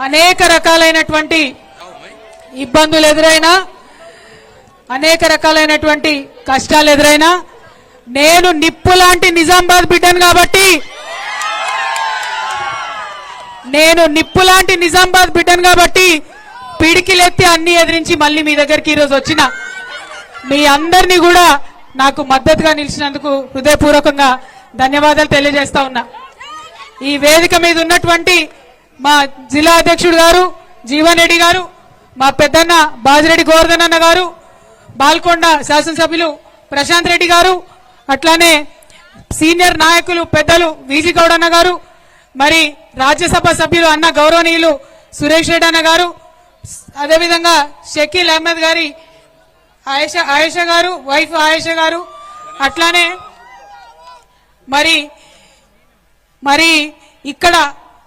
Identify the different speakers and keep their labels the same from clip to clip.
Speaker 1: అనేక రకాలైనటువంటి ఇబ్బందులు ఎదురైనా, అనేక రకాలైనటువంటి కష్టాలు ఎదురైనా నేను నిప్పు లాంటి నిజామాబాద్ బిడ్డను కాబట్టి, పిడికిలెత్తి అన్ని ఎదిరించి మళ్ళీ మీ దగ్గరికి ఈరోజు వచ్చిన మీ అందరినీ కూడా నాకు మద్దతుగా నిలిచినందుకు హృదయపూర్వకంగా ధన్యవాదాలు తెలియజేస్తా ఉన్నా. ఈ వేదిక మీద ఉన్నటువంటి మా జిల్లా అధ్యక్షుడు గారు జీవన్ రెడ్డి గారు, మా పెద్దన్న బాజిరెడ్డి గోవర్ధన్ అన్న గారు, బాల్కొండ శాసనసభ్యులు ప్రశాంత్ రెడ్డి గారు, అట్లానే సీనియర్ నాయకులు పెద్దలు వీజీ గౌడ్ అన్న గారు, మరి రాజ్యసభ సభ్యులు అన్న గౌరవనీయులు సురేష్ రెడ్డి అన్న గారు, అదేవిధంగా షకీల్ అహ్మద్ గారి ఆయేషా గారు, వైఫ్ ఆయేషా గారు, అట్లానే మరి ఇక్కడ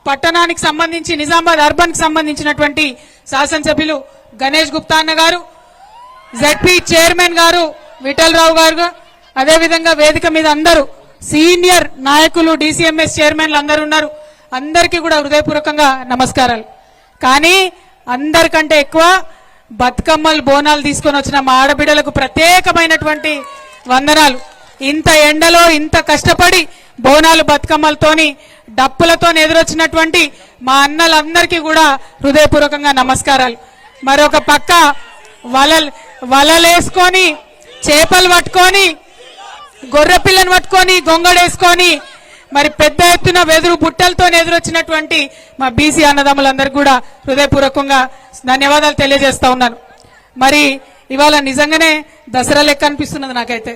Speaker 1: పట్టణానికి సంబంధించి నిజామాబాద్ అర్బన్ కి సంబంధించినటువంటి శాసనసభ్యులు గణేష్ గుప్తా అన్న గారు, జెడ్పీ చైర్మన్ గారు విఠల్ రావు గారు, అదేవిధంగా వేదిక మీద అందరూ సీనియర్ నాయకులు డిసిఎంఎస్ చైర్మన్లు అందరూ ఉన్నారు. అందరికీ కూడా హృదయపూర్వకంగా నమస్కారాలు. కానీ అందరికంటే ఎక్కువ బతుకమ్మలు బోనాలు తీసుకొని వచ్చిన మా ఆడబిడ్డలకు ప్రత్యేకమైనటువంటి వందనాలు. ఇంత ఎండలో ఇంత కష్టపడి బోనాలు బతుకమ్మలతోని డప్పులతో ఎదురొచ్చినటువంటి మా అన్నలందరికీ కూడా హృదయపూర్వకంగా నమస్కారాలు. మరొక పక్క వలలేసుకొని, చేపలు పట్టుకొని, గొర్రె పిల్లని పట్టుకొని, గొంగడేసుకొని మరి పెద్ద ఎత్తున వెదురు బుట్టలతో ఎదురొచ్చినటువంటి మా బీసీ అన్నదమ్ములందరికీ కూడా హృదయపూర్వకంగా ధన్యవాదాలు తెలియజేస్తా ఉన్నాను. మరి ఇవాళ నిజంగానే దసరా లెక్క అనిపిస్తున్నది నాకైతే.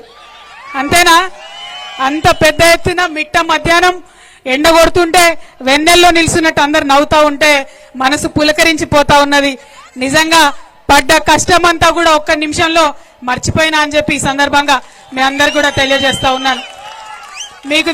Speaker 1: అంతేనా? అంత పెద్ద ఎత్తున మిట్ట మధ్యాహ్నం ఎండ కొడుతుంటే వెన్నెల్లో నిల్చున్నట్టు అందరు నవ్వుతా ఉంటే మనసు పులకరించిపోతా ఉన్నది. నిజంగా పడ్డ కష్టమంతా కూడా ఒక్క నిమిషంలో మర్చిపోయినా అని చెప్పి ఈ సందర్భంగా మీ అందరు కూడా తెలియజేస్తా ఉన్నాను. మీకు